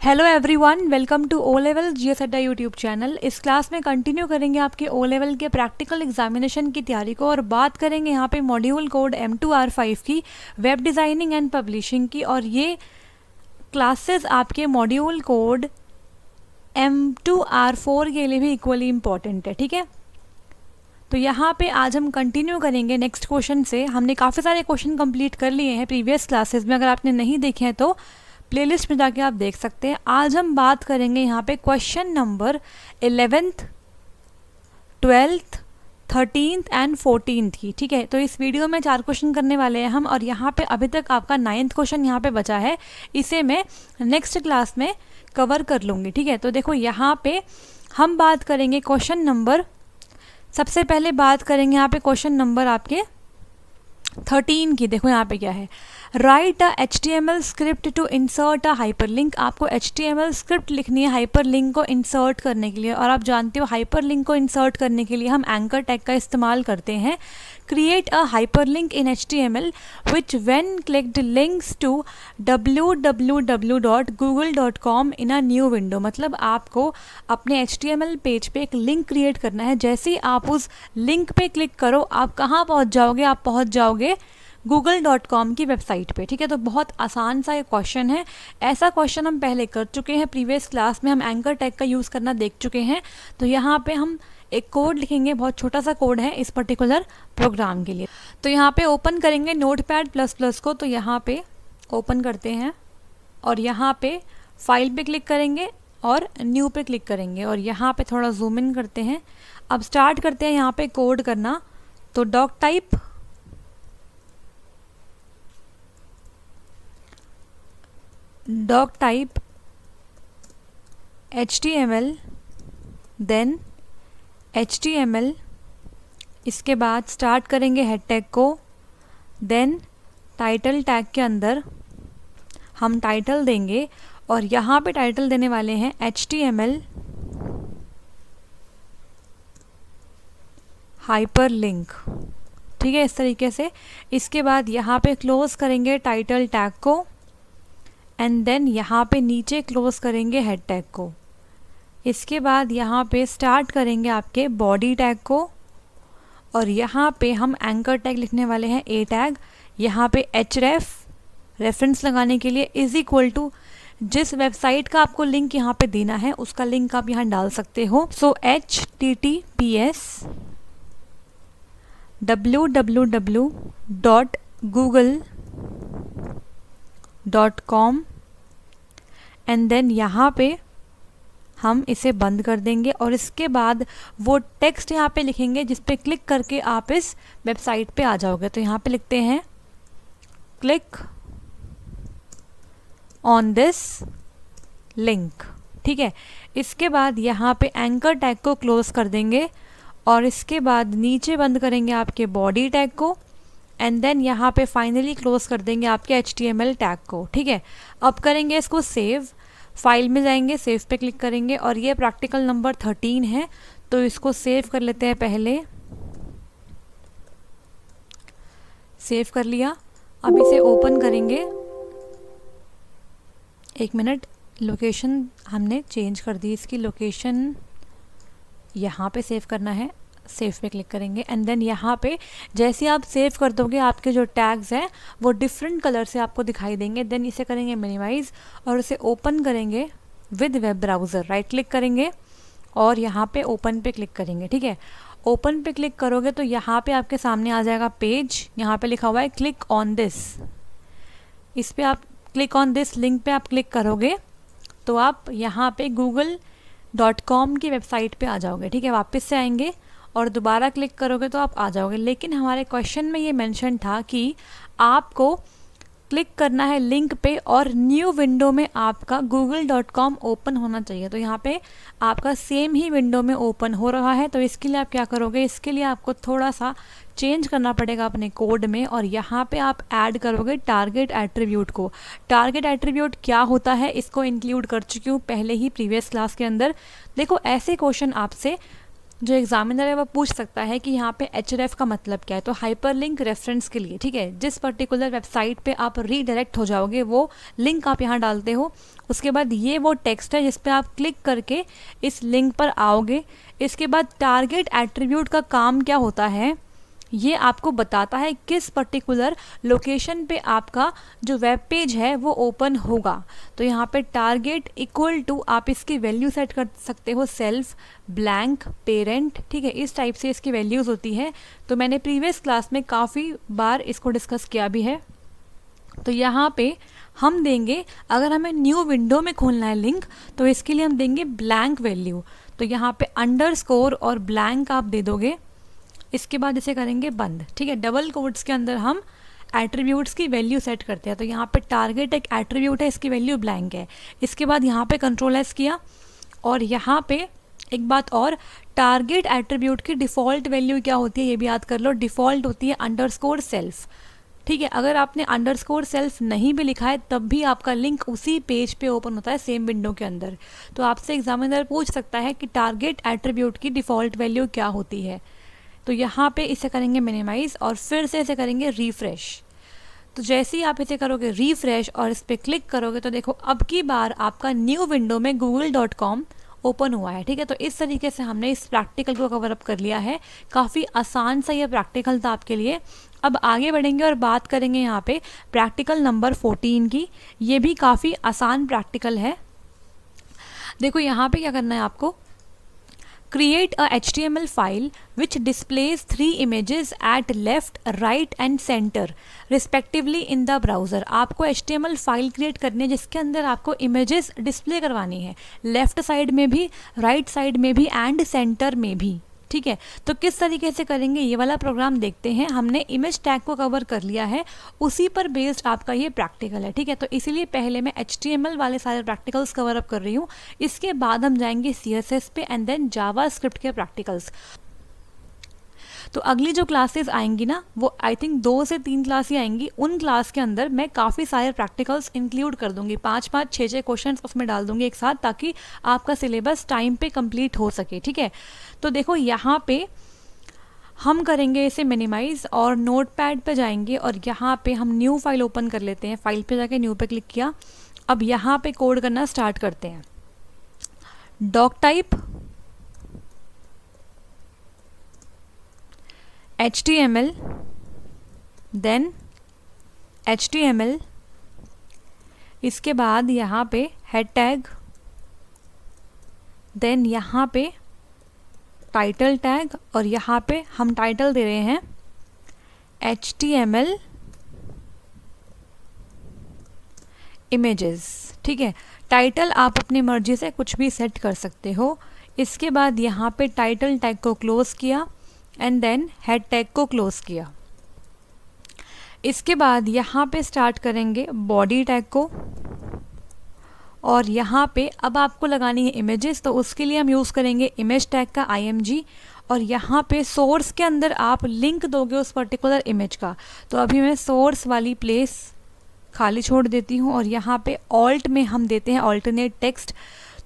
Hello everyone, welcome to O level GS Adda YouTube channel. इस class में continue करेंगे आपके ओ लेवल के प्रैक्टिकल एग्जामिनेशन की तैयारी को और बात करेंगे यहाँ पे मॉड्यूल कोड M2R5 की, वेब डिज़ाइनिंग एंड पब्लिशिंग की। और ये क्लासेस आपके मॉड्यूल कोड M2R4 के लिए भी इक्वली इम्पॉर्टेंट है, ठीक है। तो यहाँ पे आज हम कंटिन्यू करेंगे नेक्स्ट क्वेश्चन से। हमने काफ़ी सारे क्वेश्चन कंप्लीट कर लिए हैं प्रीवियस क्लासेस में, अगर आपने नहीं देखे हैं तो प्लेलिस्ट में जाके आप देख सकते हैं। आज हम बात करेंगे यहाँ पे question number 11th, 12th, 13th and 14th की, ठीक है। तो इस वीडियो में 4 क्वेश्चन करने वाले हैं हम, और यहाँ पे अभी तक आपका 9th क्वेश्चन यहाँ पे बचा है, इसे मैं नेक्स्ट क्लास में कवर कर लूँगी, ठीक है। तो देखो यहाँ पे हम बात करेंगे क्वेश्चन नंबर, सबसे पहले बात करेंगे यहाँ पे क्वेश्चन नंबर आपके 13 की। देखो यहाँ पे क्या है, write a HTML script to insert a hyperlink. आपको HTML स्क्रिप्ट लिखनी है हाइपरलिंक को इंसर्ट करने के लिए, और आप जानते हो हाइपरलिंक को इंसर्ट करने के लिए हम एंकर टैग का इस्तेमाल करते हैं। Create a hyperlink in HTML which when clicked links to www.google.com in a new window. मतलब आपको अपने HTML पेज पे एक लिंक क्रिएट करना है। जैसे ही आप उस लिंक पे क्लिक करो, आप कहाँ पहुँच जाओगे? आप पहुँच जाओगे google.com की वेबसाइट पे, ठीक है। तो बहुत आसान सा ये क्वेश्चन है। ऐसा क्वेश्चन हम पहले कर चुके हैं प्रीवियस क्लास में, हम एंकर टैग का यूज़ करना देख चुके हैं। तो यहाँ पे हम एक कोड लिखेंगे, बहुत छोटा सा कोड है इस पर्टिकुलर प्रोग्राम के लिए। तो यहाँ पे ओपन करेंगे Notepad++ को, तो यहाँ पे ओपन करते हैं और यहाँ पे फाइल पे क्लिक करेंगे और न्यू पे क्लिक करेंगे, और यहाँ पे थोड़ा जूम इन करते हैं। अब स्टार्ट करते हैं यहाँ पे कोड करना। तो doc type HTML, then HTML, इसके बाद स्टार्ट करेंगे हेड टैग को, देन टाइटल टैग के अंदर हम टाइटल देंगे, और यहाँ पे टाइटल देने वाले हैं HTML हाइपरलिंक, ठीक है, इस तरीके से। इसके बाद यहाँ पे क्लोज करेंगे टाइटल टैग को, एंड देन यहाँ पे नीचे क्लोज करेंगे हेड टैग को। इसके बाद यहाँ पे स्टार्ट करेंगे आपके बॉडी टैग को, और यहाँ पे हम एंकर टैग लिखने वाले हैं A टैग। यहाँ पे href रेफरेंस लगाने के लिए इज इक्वल टू जिस वेबसाइट का आपको लिंक यहाँ पे देना है उसका लिंक आप यहाँ डाल सकते हो। सो https www.google.com, एंड देन यहाँ पे हम इसे बंद कर देंगे, और इसके बाद वो टेक्स्ट यहाँ पे लिखेंगे जिस पे क्लिक करके आप इस वेबसाइट पे आ जाओगे। तो यहाँ पे लिखते हैं क्लिक ऑन दिस लिंक, ठीक है। इसके बाद यहाँ पे एंकर टैग को क्लोज कर देंगे, और इसके बाद नीचे बंद करेंगे आपके बॉडी टैग को, एंड देन यहाँ पे फाइनली क्लोज कर देंगे आपके HTML टैग को, ठीक है। अब करेंगे इसको सेव, फाइल में जाएंगे, सेव पे क्लिक करेंगे, और ये प्रैक्टिकल नंबर 13 है, तो इसको सेव कर लेते हैं। पहले सेव कर लिया, अब इसे ओपन करेंगे। एक मिनट, लोकेशन हमने चेंज कर दी, इसकी लोकेशन यहाँ पे सेव करना है। सेव पे क्लिक करेंगे, एंड देन यहाँ पे जैसे आप सेव कर दोगे आपके जो टैग्स हैं वो डिफरेंट कलर से आपको दिखाई देंगे। देन इसे करेंगे मिनिमाइज, और इसे ओपन करेंगे with web browser. Right click करेंगे और यहाँ पे ओपन पे क्लिक करेंगे, ठीक है। ओपन पे क्लिक करोगे तो यहाँ पे आपके सामने आ जाएगा पेज, यहाँ पे लिखा हुआ है क्लिक ऑन दिस। इस पे आप क्लिक ऑन दिस लिंक पे आप क्लिक करोगे तो आप यहाँ पे google.com की वेबसाइट पे आ जाओगे, ठीक है। वापस से आएंगे और दोबारा क्लिक करोगे तो आप आ जाओगे। लेकिन हमारे क्वेश्चन में ये मेंशन था कि आपको क्लिक करना है लिंक पे, और न्यू विंडो में आपका google.com ओपन होना चाहिए। तो यहाँ पे आपका सेम ही विंडो में ओपन हो रहा है। तो इसके लिए आप क्या करोगे, इसके लिए आपको थोड़ा सा चेंज करना पड़ेगा अपने कोड में, और यहाँ पे आप ऐड करोगे टारगेट एट्रीब्यूट को। टारगेट एट्रीब्यूट क्या होता है इसको इंक्लूड कर चुकी हूँ पहले ही प्रीवियस क्लास के अंदर। देखो ऐसे क्वेश्चन आपसे जो एग्जामिनर है वो पूछ सकता है कि यहाँ पे href का मतलब क्या है। तो हाइपरलिंक रेफरेंस के लिए, ठीक है, जिस पर्टिकुलर वेबसाइट पे आप रीडायरेक्ट हो जाओगे वो लिंक आप यहाँ डालते हो। उसके बाद ये वो टेक्स्ट है जिस पे आप क्लिक करके इस लिंक पर आओगे। इसके बाद टारगेट एट्रीब्यूट का काम क्या होता है, ये आपको बताता है किस पर्टिकुलर लोकेशन पे आपका जो वेब पेज है वो ओपन होगा। तो यहाँ पे टारगेट इक्वल टू आप इसकी वैल्यू सेट कर सकते हो, सेल्फ, ब्लैंक, पेरेंट, ठीक है, इस टाइप से इसकी वैल्यूज़ होती है। तो मैंने प्रीवियस क्लास में काफ़ी बार इसको डिस्कस किया भी है। तो यहाँ पे हम देंगे, अगर हमें न्यू विंडो में खोलना है लिंक तो इसके लिए हम देंगे ब्लैंक वैल्यू। तो यहाँ पे अंडरस्कोर और ब्लैंक आप दे दोगे। इसके बाद इसे करेंगे बंद, ठीक है। डबल कोट्स के अंदर हम एट्रीब्यूट्स की वैल्यू सेट करते हैं। तो यहाँ पे टारगेट एक एट्रीब्यूट है, इसकी वैल्यू ब्लैंक है। इसके बाद यहाँ पे कंट्रोल एस किया और यहाँ पे एक बात और, टारगेट एट्रीब्यूट की डिफ़ॉल्ट वैल्यू क्या होती है ये भी याद कर लो, डिफ़ॉल्ट होती है अंडरस्कोर सेल्फ, ठीक है। अगर आपने अंडरस्कोर सेल्फ नहीं भी लिखा है तब भी आपका लिंक उसी पेज पे ओपन होता है सेम विंडो के अंदर। तो आपसे एग्जामिनर पूछ सकता है कि टारगेट एट्रीब्यूट की डिफ़ॉल्ट वैल्यू क्या होती है। तो यहाँ पे इसे करेंगे मिनिमाइज़ और फिर से इसे करेंगे रीफ्रेश। तो जैसे ही आप इसे करोगे रीफ्रेश और इस पर क्लिक करोगे तो देखो अब की बार आपका न्यू विंडो में google.com ओपन हुआ है, ठीक है। तो इस तरीके से हमने इस प्रैक्टिकल को कवर अप कर लिया है। काफ़ी आसान सा ये प्रैक्टिकल था आपके लिए। अब आगे बढ़ेंगे और बात करेंगे यहाँ पे प्रैक्टिकल नंबर 14 की। ये भी काफ़ी आसान प्रैक्टिकल है। देखो यहाँ पे क्या करना है आपको, create a HTML file which displays 3 images at left, right and center respectively in the browser। आपको HTML फाइल क्रिएट करनी है जिसके अंदर आपको इमेजेस डिस्प्ले करवानी है, लेफ्ट साइड में भी, राइट साइड में भी एंड सेंटर में भी, ठीक है। तो किस तरीके से करेंगे ये वाला प्रोग्राम देखते हैं। हमने इमेज टैग को कवर कर लिया है, उसी पर बेस्ड आपका ये प्रैक्टिकल है, ठीक है। तो इसीलिए पहले मैं HTML वाले सारे प्रैक्टिकल्स कवर अप कर रही हूँ। इसके बाद हम जाएंगे CSS पे एंड देन जावास्क्रिप्ट के प्रैक्टिकल्स। तो अगली जो क्लासेस आएंगी ना वो आई थिंक 2 से 3 क्लास ही आएंगी। उन क्लास के अंदर मैं काफ़ी सारे प्रैक्टिकल्स इंक्लूड कर दूंगी, 5-5, 6-6 क्वेश्चंस उसमें डाल दूंगी एक साथ, ताकि आपका सिलेबस टाइम पे कंप्लीट हो सके, ठीक है। तो देखो यहाँ पे हम करेंगे इसे मिनिमाइज़ और नोटपैड पे जाएंगे और यहाँ पे हम न्यू फाइल ओपन कर लेते हैं। फाइल पे जाके न्यू पे क्लिक किया। अब यहाँ पे कोड करना स्टार्ट करते हैं। Doc type HTML, then HTML, इसके बाद यहाँ पे हेड टैग, देन यहाँ पे टाइटल टैग और यहाँ पे हम टाइटल दे रहे हैं HTML इमेजेस, ठीक है। टाइटल आप अपनी मर्जी से कुछ भी सेट कर सकते हो। इसके बाद यहाँ पे टाइटल टैग को क्लोज किया एंड देन हेड टैग को क्लोज किया। इसके बाद यहाँ पे स्टार्ट करेंगे बॉडी टैग को और यहाँ पे अब आपको लगानी है इमेजेस, तो उसके लिए हम यूज़ करेंगे इमेज टैग का IMG और यहाँ पे सोर्स के अंदर आप लिंक दोगे उस पर्टिकुलर इमेज का। तो अभी मैं सोर्स वाली प्लेस खाली छोड़ देती हूँ और यहाँ पे ऑल्ट में हम देते हैं ऑल्टरनेट टेक्स्ट।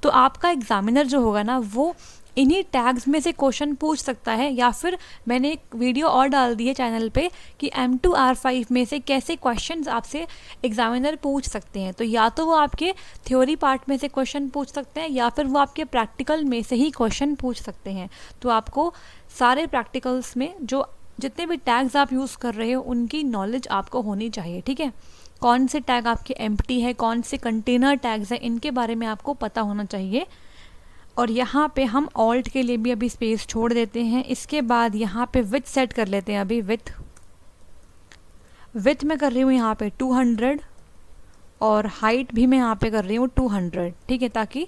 तो आपका एग्जामिनर जो होगा ना वो इन्हीं टैग्स में से क्वेश्चन पूछ सकता है, या फिर मैंने एक वीडियो और डाल दी है चैनल पे कि M2R5 में से कैसे क्वेश्चंस आपसे एग्जामिनर पूछ सकते हैं। तो या तो वो आपके थ्योरी पार्ट में से क्वेश्चन पूछ सकते हैं या फिर वो आपके प्रैक्टिकल में से ही क्वेश्चन पूछ सकते हैं। तो आपको सारे प्रैक्टिकल्स में जो जितने भी टैग्स आप यूज़ कर रहे हो उनकी नॉलेज आपको होनी चाहिए, ठीक है। कौन से टैग आपके एम्प्टी है, कौन से कंटेनर टैग्स हैं, इनके बारे में आपको पता होना चाहिए। और यहाँ पे हम ऑल्ट के लिए भी अभी स्पेस छोड़ देते हैं। इसके बाद यहाँ पे विथ सेट कर लेते हैं। अभी विथ मैं कर रही हूँ यहाँ पे 200 और हाइट भी मैं यहाँ पे कर रही हूँ 200, ठीक है, ताकि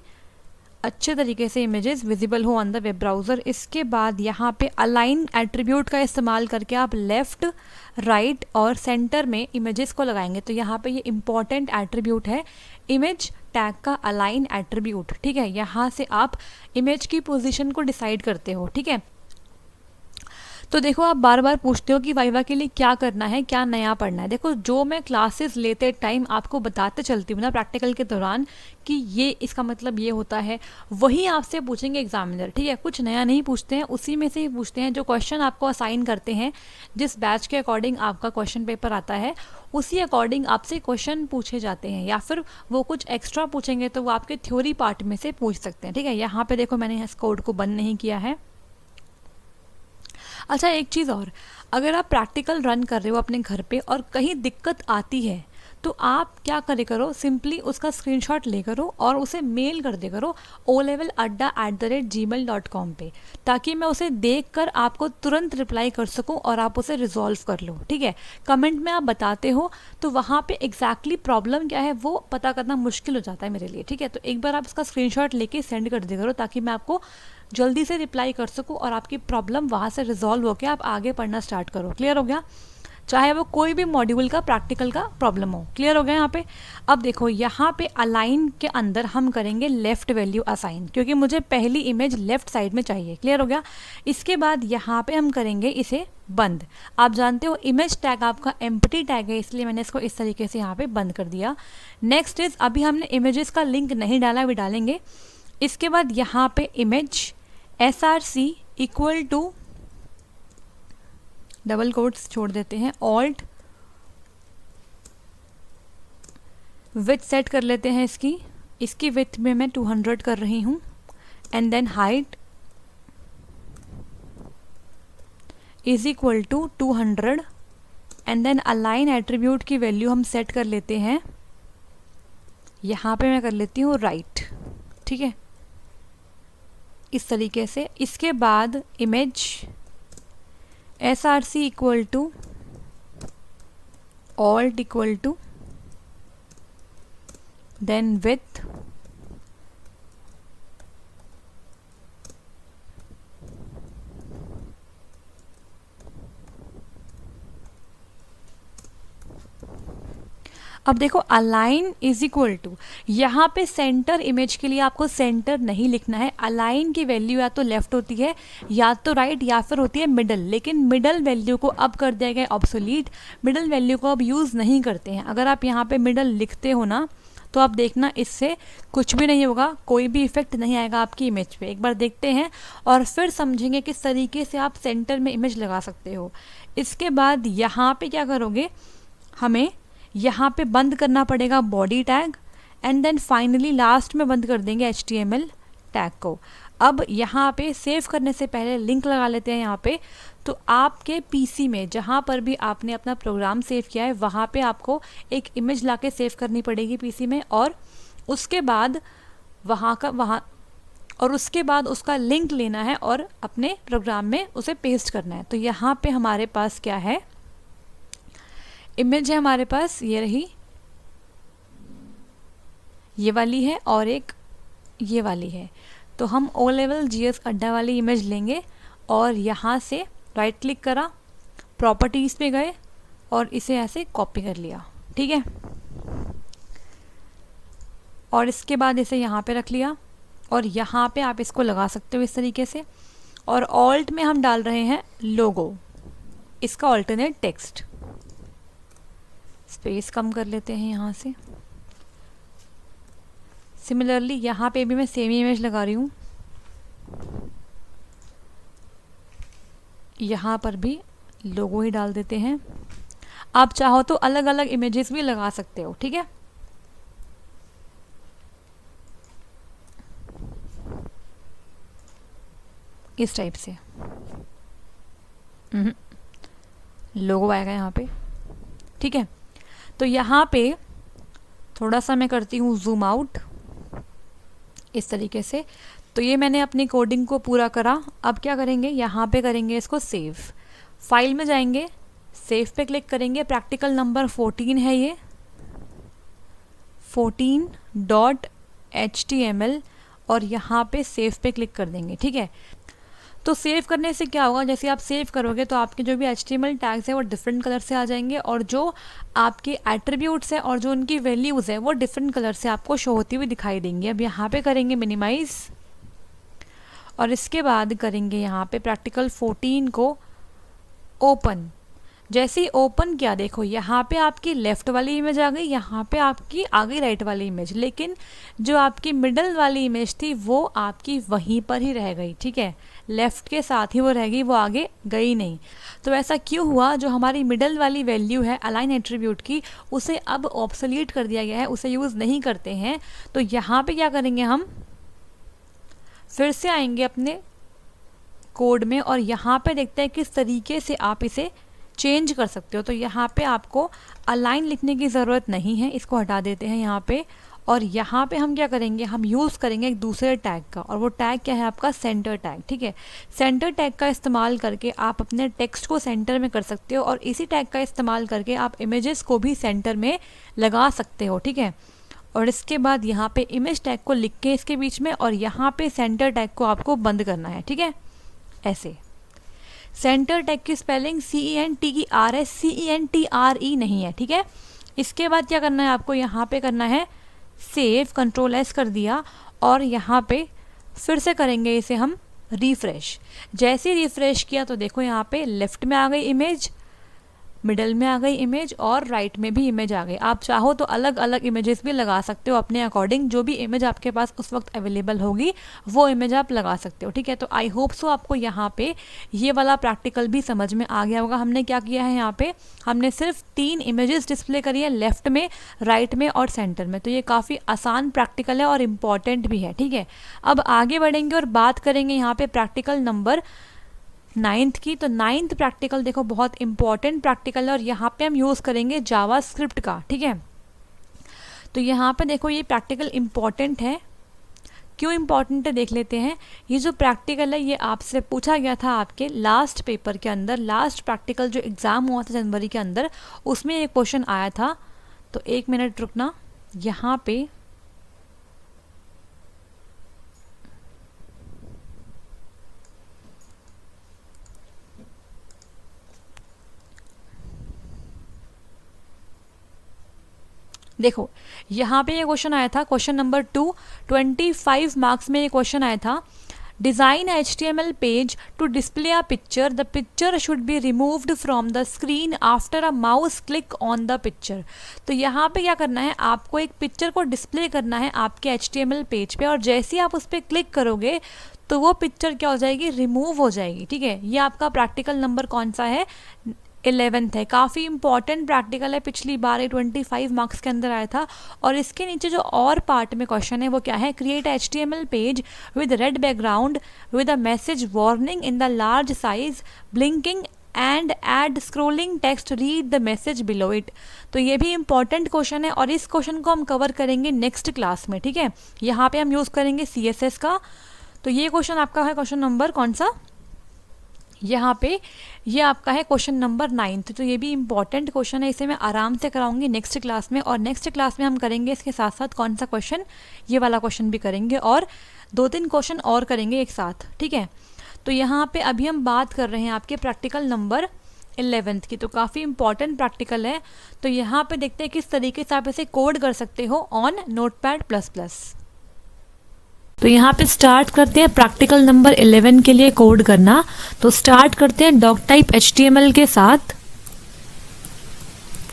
अच्छे तरीके से इमेजेस विजिबल हो ऑन द वेब ब्राउज़र। इसके बाद यहाँ पे अलाइन एट्रीब्यूट का इस्तेमाल करके आप लेफ़्ट, राइट और सेंटर में इमेजेस को लगाएंगे। तो यहाँ पे ये इम्पॉर्टेंट एट्रीब्यूट है इमेज टैग का अलाइन एट्रीब्यूट, ठीक है। यहाँ से आप इमेज की पोजीशन को डिसाइड करते हो, ठीक है। तो देखो आप बार बार पूछते हो कि वाइवा के लिए क्या करना है, क्या नया पढ़ना है। देखो जो मैं क्लासेस लेते टाइम आपको बताते चलती हूँ ना प्रैक्टिकल के दौरान कि ये इसका मतलब ये होता है, वही आपसे पूछेंगे एग्जामिनर, ठीक है। कुछ नया नहीं पूछते हैं, उसी में से ही पूछते हैं। जो क्वेश्चन आपको असाइन करते हैं, जिस बैच के अकॉर्डिंग आपका क्वेश्चन पेपर आता है, उसी अकॉर्डिंग आपसे क्वेश्चन पूछे जाते हैं, या फिर वो कुछ एक्स्ट्रा पूछेंगे तो वो आपके थ्योरी पार्ट में से पूछ सकते हैं, ठीक है। यहाँ पे देखो मैंने इस कोड को बंद नहीं किया है। अच्छा एक चीज़ और, अगर आप प्रैक्टिकल रन कर रहे हो अपने घर पे और कहीं दिक्कत आती है तो आप क्या करे करो, सिंपली उसका स्क्रीनशॉट ले करो और उसे मेल कर दे करो oleveladda@gmail.com पे, ताकि मैं उसे देखकर आपको तुरंत रिप्लाई कर सकूं और आप उसे रिजॉल्व कर लो, ठीक है। कमेंट में आप बताते हो तो वहाँ पे एग्जैक्टली प्रॉब्लम क्या है वो पता करना मुश्किल हो जाता है मेरे लिए, ठीक है। तो एक बार आप इसका स्क्रीनशॉट लेके सेंड कर दे करो ताकि मैं आपको जल्दी से रिप्लाई कर सकूं और आपकी प्रॉब्लम वहाँ से रिजॉल्व होकर आप आगे पढ़ना स्टार्ट करो। क्लियर हो गया? चाहे वो कोई भी मॉड्यूल का प्रैक्टिकल का प्रॉब्लम हो। क्लियर हो गया यहाँ पे? अब देखो यहाँ पे अलाइन के अंदर हम करेंगे लेफ्ट वैल्यू असाइन, क्योंकि मुझे पहली इमेज लेफ्ट साइड में चाहिए। क्लियर हो गया? इसके बाद यहाँ पे हम करेंगे इसे बंद। आप जानते हो इमेज टैग आपका एम्प्टी टैग है, इसलिए मैंने इसको इस तरीके से यहाँ पे बंद कर दिया। नेक्स्ट इज, अभी हमने इमेजेस का लिंक नहीं डाला, अभी डालेंगे। इसके बाद यहाँ पे image src equal to, double quotes छोड़ देते हैं, ऑल्ट विथ सेट कर लेते हैं इसकी विथ में मैं 200 कर रही हूँ, and then height is equal to 200, and then align attribute की वैल्यू हम सेट कर लेते हैं, यहाँ पे मैं कर लेती हूँ राइट, ठीक है, इस तरीके से। इसके बाद image src equal to alt equal to then with अब देखो अलाइन इज इक्वल टू, यहाँ पे सेंटर इमेज के लिए आपको सेंटर नहीं लिखना है। अलाइन की वैल्यू या तो लेफ्ट होती है या तो राइट या फिर होती है मिडल, लेकिन मिडल वैल्यू को अब कर दिया गया ऑब्सोलीट। मिडल वैल्यू को अब यूज़ नहीं करते हैं। अगर आप यहाँ पे मिडल लिखते हो ना तो आप देखना इससे कुछ भी नहीं होगा, कोई भी इफेक्ट नहीं आएगा आपकी इमेज पे। एक बार देखते हैं और फिर समझेंगे किस तरीके से आप सेंटर में इमेज लगा सकते हो। इसके बाद यहाँ पे क्या करोगे, हमें यहाँ पे बंद करना पड़ेगा body tag, and then finally last में बंद कर देंगे HTML टैग को। अब यहाँ पे सेव करने से पहले लिंक लगा लेते हैं यहाँ पे। तो आपके पीसी में जहाँ पर भी आपने अपना प्रोग्राम सेव किया है वहाँ पे आपको एक इमेज लाके सेव करनी पड़ेगी पीसी में, और उसके बाद उसके बाद उसका लिंक लेना है और अपने प्रोग्राम में उसे पेस्ट करना है। तो यहाँ पे हमारे पास क्या है, इमेज है हमारे पास, ये रही, ये वाली है और एक ये वाली है। तो हम olevelGS अड्डा वाली इमेज लेंगे और यहाँ से राइट क्लिक करा, प्रॉपर्टीज़ पे गए और इसे ऐसे कॉपी कर लिया, ठीक है। और इसके बाद इसे यहाँ पे रख लिया और यहाँ पे आप इसको लगा सकते हो इस तरीके से। और ऑल्ट में हम डाल रहे हैं लोगो, इसका ऑल्टरनेट टेक्स्ट। स्पेस कम कर लेते हैं यहाँ से। सिमिलरली यहाँ पे भी मैं सेम इमेज लगा रही हूँ, यहाँ पर भी लोगो ही डाल देते हैं। आप चाहो तो अलग अलग इमेजेस भी लगा सकते हो, ठीक है। इस टाइप से लोगो आएगा यहाँ पे, ठीक है। तो यहाँ पे थोड़ा सा मैं करती हूँ जूम आउट इस तरीके से। तो ये मैंने अपनी कोडिंग को पूरा करा। अब क्या करेंगे, यहाँ पे करेंगे इसको सेव। फाइल में जाएंगे, सेव पे क्लिक करेंगे, प्रैक्टिकल नंबर 14 है ये, 14.html, और यहाँ पे सेव पे क्लिक कर देंगे, ठीक है। तो सेव करने से क्या होगा, जैसे आप सेव करोगे तो आपके जो भी HTML टैग्स हैं वो डिफरेंट कलर से आ जाएंगे, और जो आपके एट्रीब्यूट्स हैं और जो उनकी वैल्यूज़ हैं वो डिफरेंट कलर से आपको शो होती हुई दिखाई देंगी। अब यहाँ पे करेंगे मिनिमाइज़ और इसके बाद करेंगे यहाँ पे प्रैक्टिकल 14 को ओपन, जैसे ही ओपन किया देखो यहाँ पे आपकी लेफ़्ट वाली इमेज आ गई, यहाँ पे आपकी आ गई राइट वाली इमेज, लेकिन जो आपकी मिडल वाली इमेज थी वो आपकी वहीं पर ही रह गई, ठीक है, लेफ़्ट के साथ ही वो रह गई, वो आगे गई नहीं। तो ऐसा क्यों हुआ? जो हमारी मिडल वाली वैल्यू है अलाइन एट्रीब्यूट की, उसे अब ऑब्सोलीट कर दिया गया है, उसे यूज़ नहीं करते हैं। तो यहाँ पे क्या करेंगे, हम फिर से आएंगे अपने कोड में और यहाँ पे देखते हैं किस तरीके से आप इसे चेंज कर सकते हो। तो यहाँ पे आपको अलाइन लिखने की ज़रूरत नहीं है, इसको हटा देते हैं यहाँ पे, और यहाँ पे हम क्या करेंगे, हम यूज़ करेंगे एक दूसरे टैग का, और वो टैग क्या है आपका, सेंटर टैग, ठीक है। सेंटर टैग का इस्तेमाल करके आप अपने टेक्स्ट को सेंटर में कर सकते हो, और इसी टैग का इस्तेमाल करके आप इमेजेस को भी सेंटर में लगा सकते हो, ठीक है। और इसके बाद यहाँ पे इमेज टैग को लिख के इसके बीच में, और यहाँ पे सेंटर टैग को आपको बंद करना है, ठीक है, ऐसे। सेंटर टैग की स्पेलिंग CENTER, CENTRE नहीं है, ठीक है। इसके बाद क्या करना है आपको, यहाँ पे करना है सेव, Ctrl+S कर दिया, और यहाँ पे फिर से करेंगे इसे हम रिफ़्रेश। जैसे ही रिफ़्रेश किया तो देखो यहाँ पे लेफ़्ट में आ गई इमेज, मिडल में आ गई इमेज, और राइट में भी इमेज आ गई। आप चाहो तो अलग अलग इमेजेस भी लगा सकते हो अपने अकॉर्डिंग, जो भी इमेज आपके पास उस वक्त अवेलेबल होगी वो इमेज आप लगा सकते हो, ठीक है। तो आई होप सो आपको यहाँ पे ये वाला प्रैक्टिकल भी समझ में आ गया होगा। हमने क्या किया है, यहाँ पे हमने सिर्फ 3 इमेजेस डिस्प्ले करी है, लेफ्ट में, राइट में और सेंटर में। तो ये काफ़ी आसान प्रैक्टिकल है और इम्पॉर्टेंट भी है, ठीक है। अब आगे बढ़ेंगे और बात करेंगे यहाँ पे प्रैक्टिकल नंबर 9th की। तो 9th प्रैक्टिकल देखो बहुत इंपॉर्टेंट प्रैक्टिकल है, और यहाँ पे हम यूज़ करेंगे जावास्क्रिप्ट का, ठीक है। तो यहाँ पे देखो ये प्रैक्टिकल इम्पॉर्टेंट है, क्यों इम्पॉर्टेंट है देख लेते हैं। ये जो प्रैक्टिकल है ये आपसे पूछा गया था आपके लास्ट पेपर के अंदर, लास्ट प्रैक्टिकल जो एग्ज़ाम हुआ था जनवरी के अंदर, उसमें एक क्वेश्चन आया था। तो 1 मिनट रुकना, यहाँ पे देखो यहाँ पे ये क्वेश्चन आया था, क्वेश्चन नंबर 2, 25 मार्क्स में ये क्वेश्चन आया था। Design HTML page to display a picture, the picture should be removed from the screen after a mouse click on the picture. तो यहाँ पे क्या करना है, आपको एक पिक्चर को डिस्प्ले करना है आपके HTML पेज पे, और जैसे ही आप उस पर क्लिक करोगे तो वो पिक्चर क्या हो जाएगी, रिमूव हो जाएगी, ठीक है। ये आपका प्रैक्टिकल नंबर कौन सा है, 11th है। काफ़ी इंपॉर्टेंट प्रैक्टिकल है, पिछली बार 25 मार्क्स के अंदर आया था। और इसके नीचे जो और पार्ट में क्वेश्चन है वो क्या है, create HTML page with red background with a message warning in the large size blinking and add scrolling text, read the message below it. तो ये भी इंपॉर्टेंट क्वेश्चन है, और इस क्वेश्चन को हम कवर करेंगे नेक्स्ट क्लास में, ठीक है। यहाँ पे हम यूज़ करेंगे CSS का। तो ये क्वेश्चन आपका है क्वेश्चन नंबर कौन सा, यहाँ पे ये आपका है क्वेश्चन नंबर 9th। तो ये भी इंपॉर्टेंट क्वेश्चन है, इसे मैं आराम से कराऊंगी नेक्स्ट क्लास में, और नेक्स्ट क्लास में हम करेंगे इसके साथ साथ कौन सा क्वेश्चन, ये वाला क्वेश्चन भी करेंगे, और 2-3 क्वेश्चन और करेंगे एक साथ, ठीक है। तो यहाँ पे अभी हम बात कर रहे हैं आपके प्रैक्टिकल नंबर 11th की। तो काफ़ी इंपॉर्टेंट प्रैक्टिकल है। तो यहाँ पे देखते हैं किस तरीके से आप इसे कोड कर सकते हो ऑन Notepad++। तो यहाँ पे स्टार्ट करते हैं प्रैक्टिकल नंबर 11 के लिए कोड करना। तो स्टार्ट करते हैं डॉक टाइप HTML के साथ,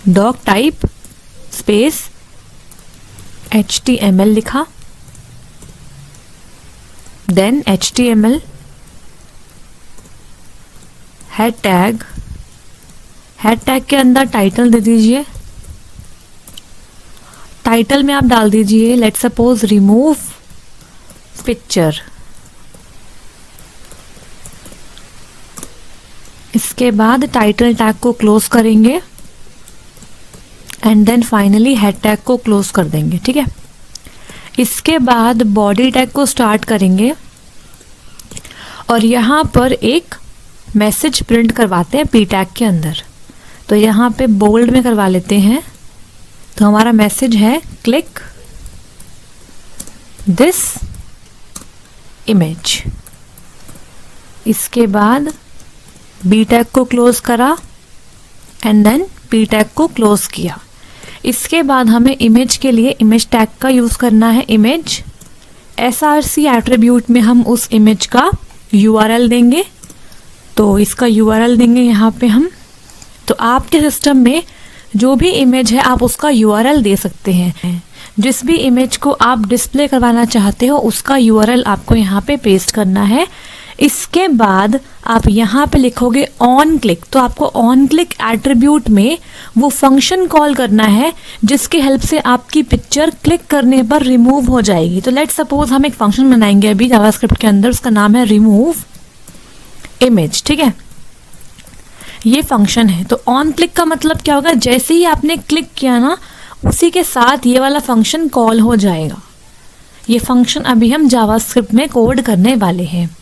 डॉक टाइप स्पेस HTML लिखा, then HTML head tag, head tag के अंदर टाइटल दे दीजिए। टाइटल में आप डाल दीजिए लेट्स सपोज रिमूव पिक्चर। इसके बाद टाइटल टैग को क्लोज करेंगे and then finally head tag को क्लोज कर देंगे, ठीक है। इसके बाद बॉडी टैग को स्टार्ट करेंगे और यहाँ पर एक मैसेज प्रिंट करवाते हैं पी टैग के अंदर। तो यहाँ पे बोल्ड में करवा लेते हैं। तो हमारा मैसेज है क्लिक दिस इमेज। इसके बाद बी टैग को क्लोज करा एंड देन पी टैग को क्लोज किया। इसके बाद हमें इमेज के लिए इमेज टैग का यूज़ करना है इमेज। src एट्रीब्यूट में हम उस इमेज का URL देंगे। तो इसका URL देंगे यहाँ पे हम। तो आपके सिस्टम में जो भी इमेज है आप उसका URL दे सकते हैं। जिस भी इमेज को आप डिस्प्ले करवाना चाहते हो उसका URL आपको यहाँ पे पेस्ट करना है। इसके बाद आप यहाँ पे लिखोगे ऑन क्लिक। तो आपको ऑन क्लिक एट्रीब्यूट में वो फंक्शन कॉल करना है जिसकी हेल्प से आपकी पिक्चर क्लिक करने पर रिमूव हो जाएगी। तो लेट्स सपोज हम एक फंक्शन बनाएंगे अभी जावास्क्रिप्ट के अंदर, उसका नाम है रिमूव इमेज। ठीक है, ये फंक्शन है। तो ऑन क्लिक का मतलब क्या होगा, जैसे ही आपने क्लिक किया ना उसी के साथ ये वाला फंक्शन कॉल हो जाएगा। ये फंक्शन अभी हम जावास्क्रिप्ट में कोड करने वाले हैं।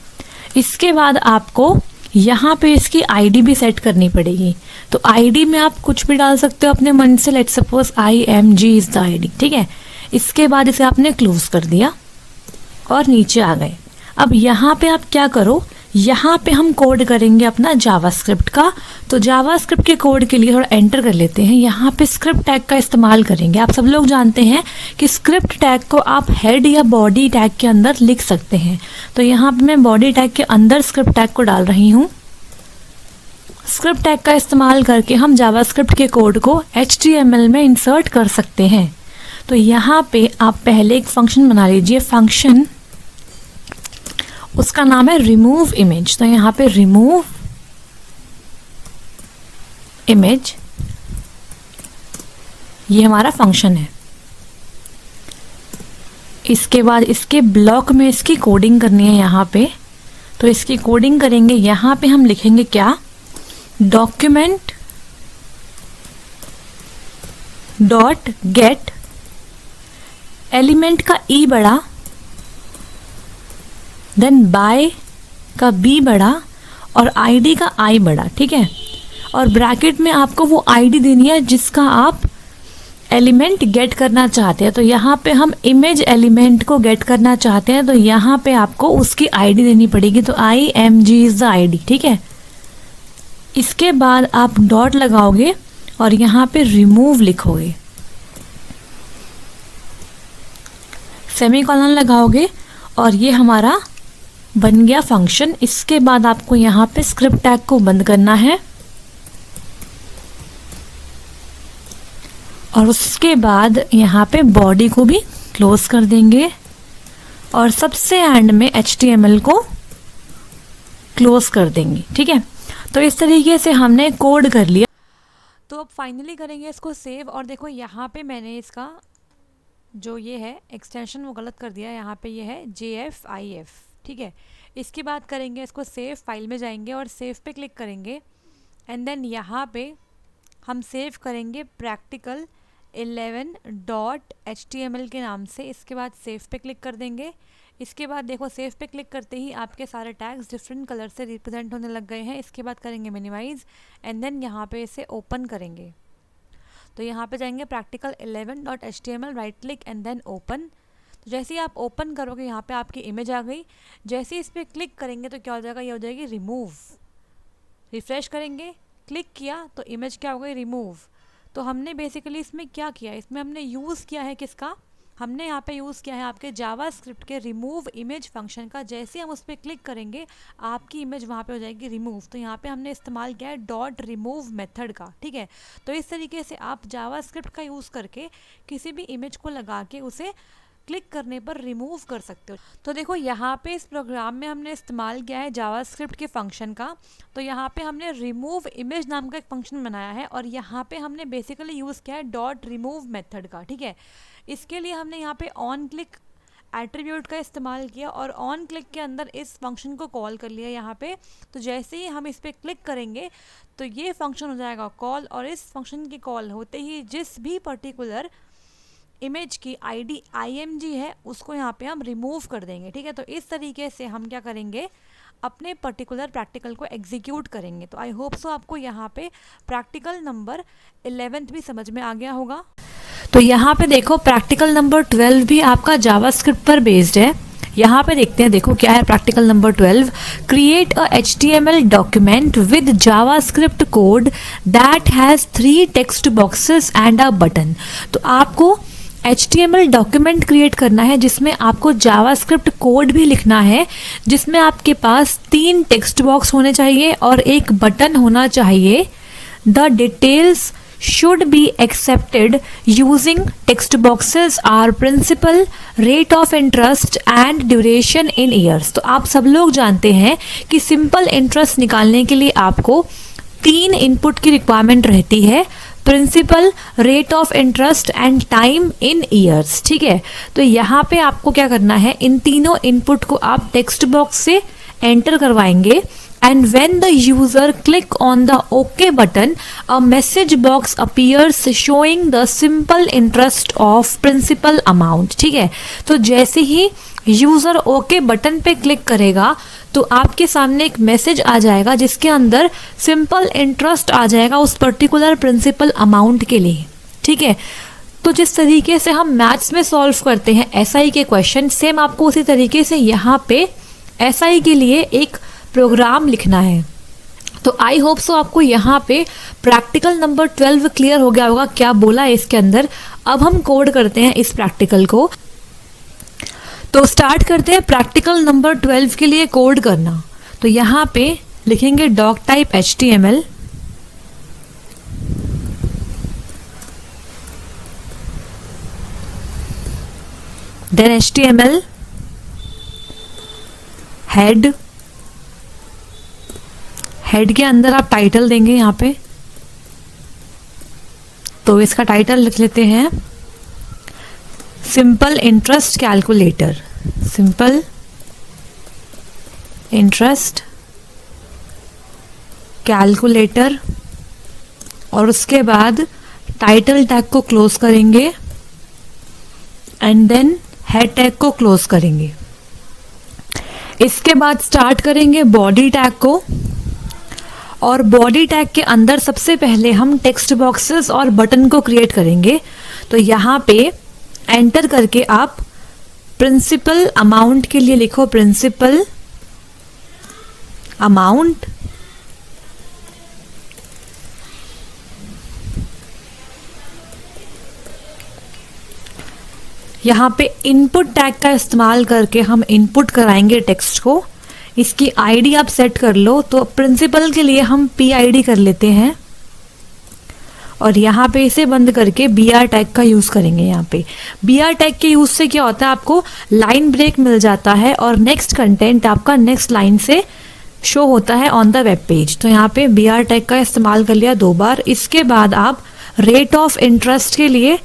इसके बाद आपको यहाँ पे इसकी आईडी भी सेट करनी पड़ेगी। तो आईडी में आप कुछ भी डाल सकते हो अपने मन से। Let's suppose IMG is the ID. ठीक है, इसके बाद इसे आपने क्लोज कर दिया और नीचे आ गए। अब यहाँ पे आप क्या करो, यहाँ पे हम कोड करेंगे अपना जावास्क्रिप्ट का। तो जावास्क्रिप्ट के कोड के लिए थोड़ा एंटर कर लेते हैं। यहाँ पे स्क्रिप्ट टैग का इस्तेमाल करेंगे। आप सब लोग जानते हैं कि स्क्रिप्ट टैग को आप हेड या बॉडी टैग के अंदर लिख सकते हैं। तो यहाँ पे मैं बॉडी टैग के अंदर स्क्रिप्ट टैग को डाल रही हूँ। स्क्रिप्ट टैग का इस्तेमाल करके हम जावास्क्रिप्ट के कोड को HTML में इंसर्ट कर सकते हैं। तो यहाँ पे आप पहले एक फंक्शन बना लीजिए। फंक्शन उसका नाम है रिमूव इमेज। तो यहाँ पे रिमूव इमेज ये हमारा फंक्शन है। इसके बाद इसके ब्लॉक में इसकी कोडिंग करनी है यहाँ पे। तो इसकी कोडिंग करेंगे, यहाँ पे हम लिखेंगे क्या, डॉक्यूमेंट डॉट गेट एलिमेंट का ई बड़ा, देन बाय का बी बड़ा और आईडी का आई बड़ा। ठीक है, और ब्रैकेट में आपको वो आईडी देनी है जिसका आप एलिमेंट गेट करना चाहते हैं। तो यहाँ पे हम इमेज एलिमेंट को गेट करना चाहते हैं, तो यहाँ पे आपको उसकी आईडी देनी पड़ेगी। तो IMG इज द आईडी। ठीक है, इसके बाद आप डॉट लगाओगे और यहाँ पे रिमूव लिखोगे, सेमीकोलन लगाओगे और ये हमारा बन गया फंक्शन। इसके बाद आपको यहाँ पे स्क्रिप्ट टैग को बंद करना है और उसके बाद यहाँ पे बॉडी को भी क्लोज कर देंगे और सबसे एंड में HTML को क्लोज कर देंगे। ठीक है, तो इस तरीके से हमने कोड कर लिया। तो अब फाइनली करेंगे इसको सेव। और देखो यहाँ पे मैंने इसका जो ये है एक्सटेंशन वो गलत कर दिया। यहाँ पे ये है JFIF। ठीक है, इसके बाद करेंगे इसको सेव। फाइल में जाएंगे और सेव पे क्लिक करेंगे एंड देन यहाँ पे हम सेव करेंगे practical11.html के नाम से। इसके बाद सेव पे क्लिक कर देंगे। इसके बाद देखो सेव पे क्लिक करते ही आपके सारे टैग्स डिफरेंट कलर से रिप्रेजेंट होने लग गए हैं। इसके बाद करेंगे मिनिमाइज एंड देन यहाँ पे इसे ओपन करेंगे। तो यहाँ पे जाएंगे practical11.html, right click and then open. तो जैसे ही आप ओपन करोगे यहाँ पे आपकी इमेज आ गई। जैसे ही इस पर क्लिक करेंगे तो क्या हो जाएगा, ये हो जाएगी रिमूव। रिफ्रेश करेंगे, क्लिक किया तो इमेज क्या हो गई, रिमूव। तो हमने बेसिकली इसमें क्या किया, इसमें हमने यूज़ किया है किसका, हमने यहाँ पे यूज़ किया है आपके जावास्क्रिप्ट के रिमूव इमेज फंक्शन का। जैसे हम उस पर क्लिक करेंगे आपकी इमेज वहाँ पे हो जाएगी रिमूव। तो यहाँ पे हमने इस्तेमाल किया है डॉट रिमूव मेथड का। ठीक है, तो इस तरीके से आप जावास्क्रिप्ट का यूज़ करके किसी भी इमेज को लगा के उसे क्लिक करने पर रिमूव कर सकते हो। तो देखो यहाँ पे इस प्रोग्राम में हमने इस्तेमाल किया है जावास्क्रिप्ट के फंक्शन का। तो यहाँ पे हमने रिमूव इमेज नाम का एक फंक्शन बनाया है और यहाँ पे हमने बेसिकली यूज़ किया है डॉट रिमूव मेथड का। ठीक है, इसके लिए हमने यहाँ पे ऑन क्लिक एट्रीब्यूट का इस्तेमाल किया और ऑन क्लिक के अंदर इस फंक्शन को कॉल कर लिया यहाँ पे। तो जैसे ही हम इस पर क्लिक करेंगे तो ये फंक्शन हो जाएगा कॉल और इस फंक्शन की कॉल होते ही जिस भी पर्टिकुलर इमेज की आईडी IMG है उसको यहाँ पे हम रिमूव कर देंगे। ठीक है, तो इस तरीके से हम क्या करेंगे, अपने पर्टिकुलर प्रैक्टिकल को एग्जीक्यूट करेंगे। तो आई होप सो आपको यहाँ पे प्रैक्टिकल नंबर 11 भी समझ में आ गया होगा। तो यहाँ पे देखो प्रैक्टिकल नंबर 12 भी आपका जावास्क्रिप्ट पर बेस्ड है। यहाँ पे देखते हैं, देखो क्या है practical number 12, create a HTML document with JavaScript code that has 3 text boxes and a button. तो आपको HTML डॉक्यूमेंट क्रिएट करना है जिसमें आपको जावास्क्रिप्ट कोड भी लिखना है, जिसमें आपके पास 3 टेक्स्ट बॉक्स होने चाहिए और एक बटन होना चाहिए। The details should be accepted using text boxes are principal, rate of interest and duration in years। तो आप सब लोग जानते हैं कि सिंपल इंटरेस्ट निकालने के लिए आपको 3 इनपुट की रिक्वायरमेंट रहती है, principal, rate of interest and time in years. ठीक है, तो यहाँ पे आपको क्या करना है, इन तीनों इनपुट को आप टेक्स्ट बॉक्स से एंटर करवाएंगे and when the user click on the OK button, a message box appears showing the simple interest of principal amount। ठीक है, तो जैसे ही यूज़र OK बटन पे क्लिक करेगा तो आपके सामने एक मैसेज आ जाएगा जिसके अंदर सिंपल इंटरेस्ट आ जाएगा उस पर्टिकुलर प्रिंसिपल अमाउंट के लिए। ठीक है, तो जिस तरीके से हम मैथ्स में सॉल्व करते हैं SI के क्वेश्चन, सेम आपको उसी तरीके से यहाँ पे SI के लिए एक प्रोग्राम लिखना है। तो आई होप सो आपको यहाँ पे प्रैक्टिकल नंबर 12 क्लियर हो गया होगा क्या बोला है इसके अंदर। अब हम कोड करते हैं इस प्रैक्टिकल को। तो स्टार्ट करते हैं प्रैक्टिकल नंबर 12 के लिए कोड करना। तो यहाँ पे लिखेंगे doc type HTML, then HTML head, head के अंदर आप टाइटल देंगे यहाँ पे। तो इसका टाइटल लिख लेते हैं simple interest calculator, simple interest calculator. और उसके बाद टाइटल टैग को क्लोज करेंगे एंड देन हेड टैग को क्लोज करेंगे। इसके बाद स्टार्ट करेंगे बॉडी टैग को, और बॉडी टैग के अंदर सबसे पहले हम टेक्स्ट बॉक्सेस और बटन को क्रिएट करेंगे। तो यहाँ पे एंटर करके आप प्रिंसिपल अमाउंट के लिए लिखो प्रिंसिपल अमाउंट, यहाँ पे इनपुट टैग का इस्तेमाल करके हम इनपुट कराएंगे टेक्स्ट को। इसकी आईडी आप सेट कर लो। तो प्रिंसिपल के लिए हम PID कर लेते हैं और यहाँ पे इसे बंद करके BR टैग का यूज़ करेंगे। यहाँ पे BR टैग के यूज़ से क्या होता है, आपको लाइन ब्रेक मिल जाता है और नेक्स्ट कंटेंट आपका नेक्स्ट लाइन से शो होता है ऑन द वेब पेज। तो यहाँ पे BR टैग का इस्तेमाल कर लिया 2 बार। इसके बाद आप रेट ऑफ इंटरेस्ट के लिए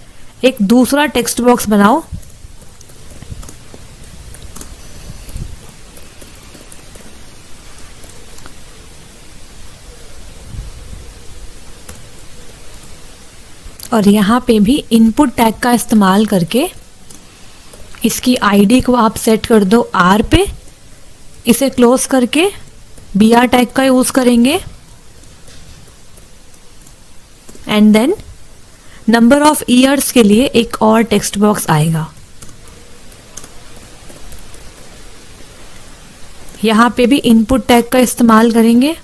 एक दूसरा टेक्स्ट बॉक्स बनाओ, और यहाँ पे भी इनपुट टैग का इस्तेमाल करके इसकी आईडी को आप सेट कर दो R पे। इसे क्लोज करके BR टैग का यूज़ करेंगे and then number of years के लिए एक और टेक्स्ट बॉक्स आएगा। यहाँ पे भी इनपुट टैग का इस्तेमाल करेंगे,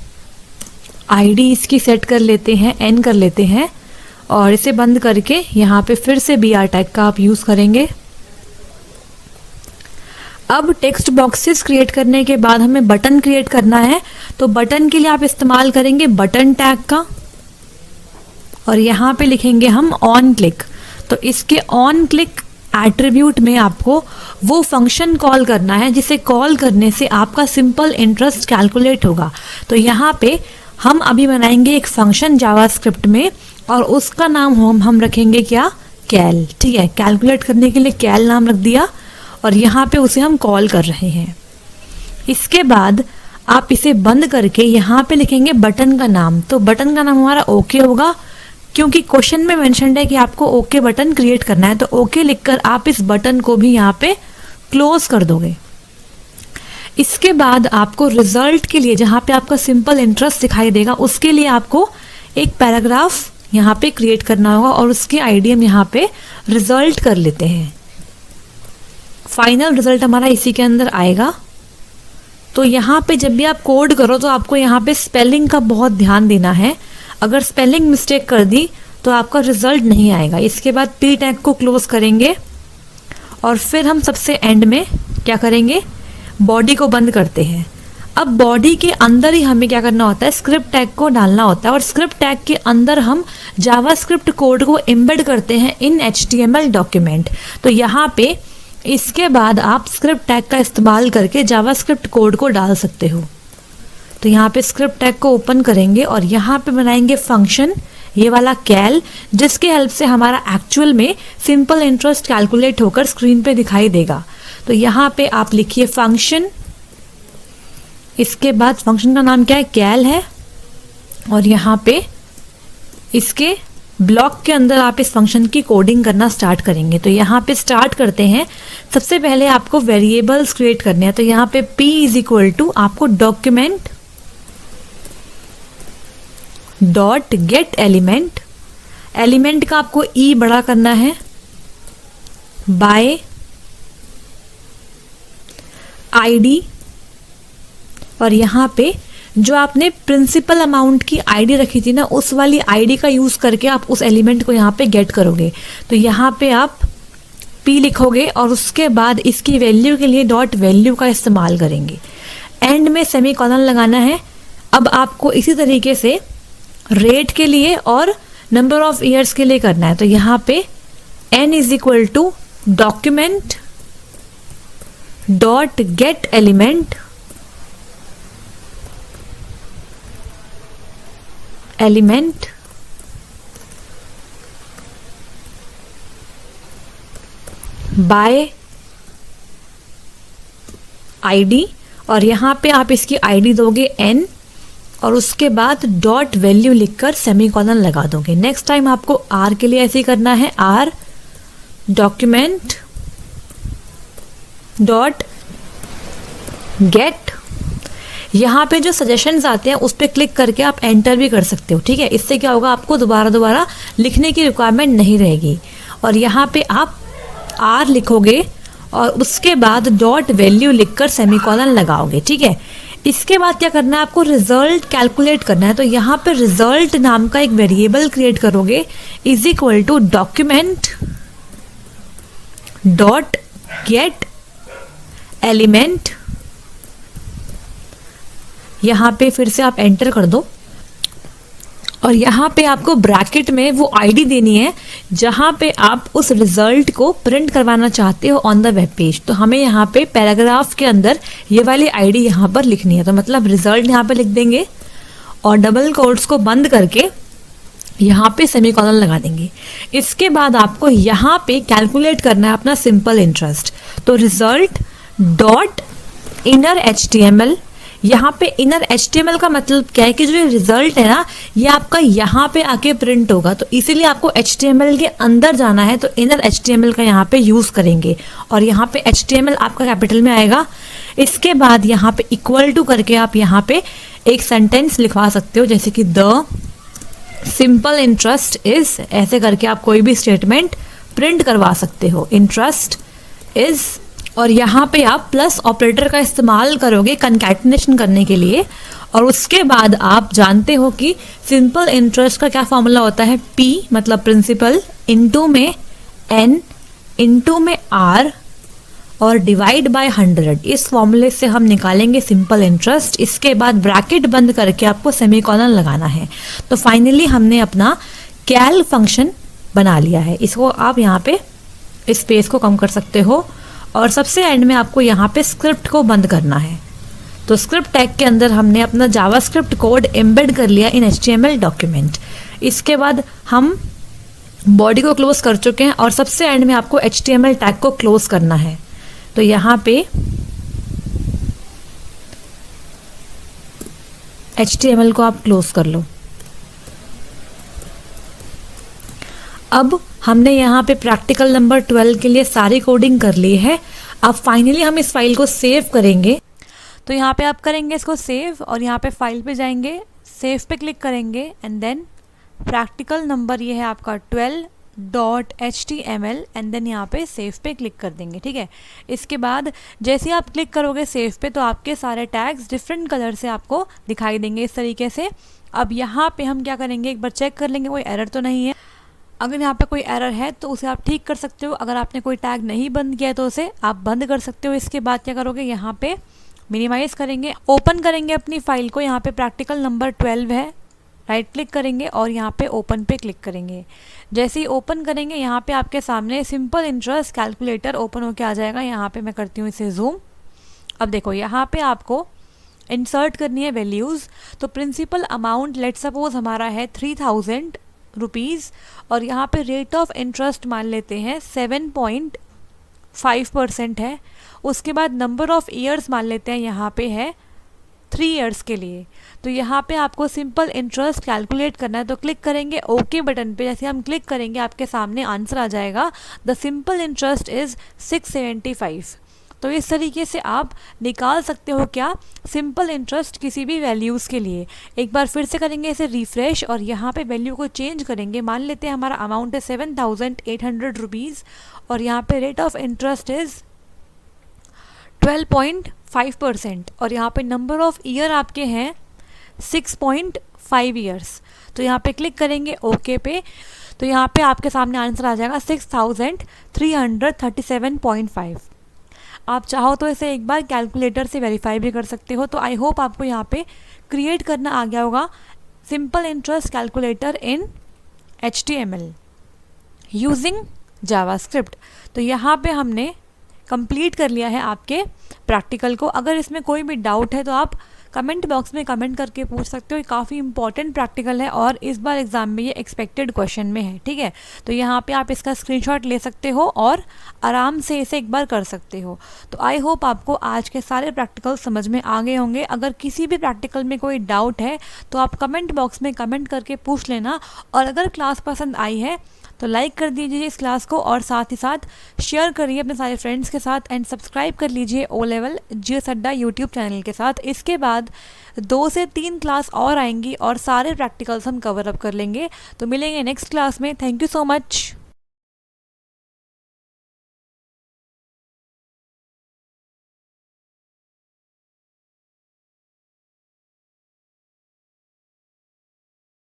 आईडी इसकी सेट कर लेते हैं, N कर लेते हैं और इसे बंद करके यहाँ पे फिर से BR टैग का आप यूज़ करेंगे। अब टेक्स्ट बॉक्सेस क्रिएट करने के बाद हमें बटन क्रिएट करना है। तो बटन के लिए आप इस्तेमाल करेंगे बटन टैग का और यहाँ पे लिखेंगे हम ऑन क्लिक। तो इसके ऑन क्लिक एट्रीब्यूट में आपको वो फंक्शन कॉल करना है जिसे कॉल करने से आपका सिंपल इंटरेस्ट कैलकुलेट होगा। तो यहाँ पे हम अभी बनाएंगे एक फंक्शन जावास्क्रिप्ट में और उसका नाम हम रखेंगे क्या, कैल। ठीक है, कैलकुलेट करने के लिए कैल नाम रख दिया और यहाँ पे उसे हम कॉल कर रहे हैं। इसके बाद आप इसे बंद करके यहाँ पे लिखेंगे बटन का नाम। तो बटन का नाम हमारा ओके होगा क्योंकि क्वेश्चन में मेंशन्ड है कि आपको ओके बटन क्रिएट करना है। तो ओके लिखकर आप इस बटन को भी यहाँ पे क्लोज कर दोगे। इसके बाद आपको रिजल्ट के लिए जहाँ पे आपका सिंपल इंटरेस्ट दिखाई देगा उसके लिए आपको एक पैराग्राफ यहाँ पे क्रिएट करना होगा और उसके आईडी हम यहाँ पे रिजल्ट कर लेते हैं। फाइनल रिजल्ट हमारा इसी के अंदर आएगा। तो यहाँ पे जब भी आप कोड करो तो आपको यहाँ पे स्पेलिंग का बहुत ध्यान देना है। अगर स्पेलिंग मिस्टेक कर दी तो आपका रिजल्ट नहीं आएगा। इसके बाद पी टैग को क्लोज करेंगे और फिर हम सबसे एंड में क्या करेंगे, बॉडी को बंद करते हैं। अब बॉडी के अंदर ही हमें क्या करना होता है, स्क्रिप्ट टैग को डालना होता है और स्क्रिप्ट टैग के अंदर हम जावास्क्रिप्ट कोड को एम्बेड करते हैं इन HTML डॉक्यूमेंट। तो यहाँ पे इसके बाद आप स्क्रिप्ट टैग का इस्तेमाल करके जावास्क्रिप्ट कोड को डाल सकते हो। तो यहाँ पे स्क्रिप्ट टैग को ओपन करेंगे और यहाँ पे बनाएंगे फंक्शन, ये वाला कैल, जिसके हेल्प से हमारा एक्चुअल में सिंपल इंटरेस्ट कैलकुलेट होकर स्क्रीन पे दिखाई देगा। तो यहाँ पे आप लिखिए फंक्शन, इसके बाद फंक्शन का नाम क्या है, कैल है, और यहाँ पे इसके ब्लॉक के अंदर आप इस फंक्शन की कोडिंग करना स्टार्ट करेंगे। तो यहाँ पे स्टार्ट करते हैं। सबसे पहले आपको वेरिएबल्स क्रिएट करने हैं। तो यहाँ पे p इज इक्वल टू आपको document dot get element, element का आपको ई बड़ा करना है, बाय आईडी, और यहाँ पे जो आपने प्रिंसिपल अमाउंट की आईडी रखी थी ना, उस वाली आईडी का यूज करके आप उस एलिमेंट को यहाँ पे गेट करोगे। तो यहाँ पे आप p लिखोगे और उसके बाद इसकी वैल्यू के लिए डॉट वैल्यू का इस्तेमाल करेंगे। एंड में सेमीकोलन लगाना है। अब आपको इसी तरीके से रेट के लिए और नंबर ऑफ ईयर्स के लिए करना है। तो यहाँ पे n is equal to document dot get element, element by ID, और यहाँ पे आप इसकी आईडी दोगे n और उसके बाद डॉट वैल्यू लिखकर सेमीकोलन लगा दोगे। नेक्स्ट टाइम आपको r के लिए ऐसे ही करना है, r डॉक्यूमेंट डॉट गेट। यहाँ पे जो सजेशंस आते हैं उस पर क्लिक करके आप एंटर भी कर सकते हो, ठीक है। इससे क्या होगा, आपको दोबारा लिखने की रिक्वायरमेंट नहीं रहेगी। और यहाँ पे आप r लिखोगे और उसके बाद डॉट वैल्यू लिखकर सेमीकोलन लगाओगे, ठीक है। इसके बाद क्या करना है, आपको रिजल्ट कैलकुलेट करना है। तो यहाँ पे रिजल्ट नाम का एक वेरिएबल क्रिएट करोगे, is equal to document dot get element. यहाँ पे फिर से आप एंटर कर दो और यहाँ पे आपको ब्रैकेट में वो आईडी देनी है जहाँ पे आप उस रिजल्ट को प्रिंट करवाना चाहते हो ऑन द वेब पेज। तो हमें यहाँ पे पैराग्राफ के अंदर ये वाली आईडी यहाँ पर लिखनी है। तो मतलब रिजल्ट यहाँ पे लिख देंगे और डबल कोट्स को बंद करके यहाँ पे सेमीकोलन लगा देंगे। इसके बाद आपको यहाँ पे कैलकुलेट करना है अपना सिंपल इंटरेस्ट। तो रिजल्ट डॉट इनर HTML, यहाँ पे इनर HTML का मतलब क्या है कि जो रिजल्ट है ना, ये आपका यहाँ पे आके प्रिंट होगा। तो इसीलिए आपको HTML के अंदर जाना है। तो इनर HTML का यहाँ पे यूज करेंगे और यहाँ पे HTML आपका कैपिटल में आएगा। इसके बाद यहाँ पे इक्वल टू करके आप यहाँ पे एक सेंटेंस लिखवा सकते हो, जैसे कि द सिंपल इंटरेस्ट इज, ऐसे करके आप कोई भी स्टेटमेंट प्रिंट करवा सकते हो, इंटरेस्ट इज। और यहाँ पे आप प्लस ऑपरेटर का इस्तेमाल करोगे कंकैटिनेशन करने के लिए। और उसके बाद आप जानते हो कि सिंपल इंटरेस्ट का क्या फॉर्मूला होता है, P मतलब प्रिंसिपल, इनटू में N, इनटू में R और डिवाइड बाय 100। इस फॉर्मूले से हम निकालेंगे सिंपल इंटरेस्ट। इसके बाद ब्रैकेट बंद करके आपको सेमीकोलन लगाना है। तो फाइनली हमने अपना कैल फंक्शन बना लिया है। इसको आप यहाँ पे स्पेस को कम कर सकते हो और सबसे एंड में आपको यहाँ पे स्क्रिप्ट को बंद करना है। तो स्क्रिप्ट टैग के अंदर हमने अपना जावास्क्रिप्ट कोड एम्बेड कर लिया इन HTML डॉक्यूमेंट। इसके बाद हम बॉडी को क्लोज कर चुके हैं और सबसे एंड में आपको HTML टैग को क्लोज करना है। तो यहाँ पे HTML को आप क्लोज कर लो। अब हमने यहाँ पे प्रैक्टिकल नंबर 12 के लिए सारी कोडिंग कर ली है। अब फाइनली हम इस फाइल को सेव करेंगे। तो यहाँ पे आप करेंगे इसको सेव और यहाँ पे फाइल पे जाएंगे, सेव पे क्लिक करेंगे एंड देन प्रैक्टिकल नंबर ये है आपका 12.html एंड देन यहाँ पे सेव पे क्लिक कर देंगे, ठीक है। इसके बाद जैसे आप क्लिक करोगे सेव पे तो आपके सारे टैग्स डिफरेंट कलर से आपको दिखाई देंगे इस तरीके से। अब यहाँ पे हम क्या करेंगे, एक बार चेक कर लेंगे कोई एरर तो नहीं है। अगर यहाँ पे कोई एरर है तो उसे आप ठीक कर सकते हो। अगर आपने कोई टैग नहीं बंद किया है तो उसे आप बंद कर सकते हो। इसके बाद क्या करोगे, यहाँ पे मिनिमाइज़ करेंगे, ओपन करेंगे अपनी फाइल को। यहाँ पे प्रैक्टिकल नंबर 12 है, राइट क्लिक करेंगे और यहाँ पे ओपन पे क्लिक करेंगे। जैसे ही ओपन करेंगे यहाँ पे आपके सामने सिंपल इंटरेस्ट कैलकुलेटर ओपन होके आ जाएगा। यहाँ पे मैं करती हूँ इसे जूम। अब देखो यहाँ पे आपको इंसर्ट करनी है वैल्यूज़। तो प्रिंसिपल अमाउंट लेट सपोज हमारा है 3000 रुपीज़ और यहाँ पे रेट ऑफ इंटरेस्ट मान लेते हैं 7.5% है। उसके बाद नंबर ऑफ़ ईयर्स मान लेते हैं, यहाँ पे है 3 ईयर्स के लिए। तो यहाँ पे आपको सिंपल इंटरेस्ट कैलकुलेट करना है, तो क्लिक करेंगे ओके बटन पे। जैसे हम क्लिक करेंगे आपके सामने आंसर आ जाएगा, द सिंपल इंटरेस्ट इज़ 675। तो इस तरीके से आप निकाल सकते हो क्या, सिंपल इंटरेस्ट किसी भी वैल्यूज़ के लिए। एक बार फिर से करेंगे इसे रिफ़्रेश और यहाँ पे वैल्यू को चेंज करेंगे। मान लेते हैं हमारा अमाउंट है 7800 रुपीज़ और यहाँ पे रेट ऑफ इंटरेस्ट इज़ 12.5% और यहाँ पे नंबर ऑफ़ ईयर आपके हैं 6.5 ईयर्स। तो यहाँ पे क्लिक करेंगे ओके पे। तो यहाँ पे आपके सामने आंसर आ जाएगा 6337.5। आप चाहो तो इसे एक बार कैलकुलेटर से वेरीफाई भी कर सकते हो। तो आई होप आपको यहाँ पे क्रिएट करना आ गया होगा सिंपल इंटरेस्ट कैलकुलेटर इन HTML यूजिंग जावास्क्रिप्ट। तो यहाँ पे हमने कंप्लीट कर लिया है आपके प्रैक्टिकल को। अगर इसमें कोई भी डाउट है तो आप कमेंट बॉक्स में कमेंट करके पूछ सकते हो। ये काफ़ी इंपॉर्टेंट प्रैक्टिकल है और इस बार एग्ज़ाम में ये एक्सपेक्टेड क्वेश्चन में है, ठीक है। तो यहाँ पे आप इसका स्क्रीनशॉट ले सकते हो और आराम से इसे एक बार कर सकते हो। तो आई होप आपको आज के सारे प्रैक्टिकल समझ में आ गए होंगे। अगर किसी भी प्रैक्टिकल में कोई डाउट है तो आप कमेंट बॉक्स में कमेंट करके पूछ लेना। और अगर क्लास पसंद आई है तो लाइक कर दीजिए इस क्लास को और साथ ही साथ शेयर करिए अपने सारे फ्रेंड्स के साथ एंड सब्सक्राइब कर लीजिए ओ लेवल GS अड्डा यूट्यूब चैनल के साथ। इसके बाद 2 से 3 क्लास और आएंगी और सारे प्रैक्टिकल्स हम कवर अप कर लेंगे। तो मिलेंगे नेक्स्ट क्लास में। Thank you so much.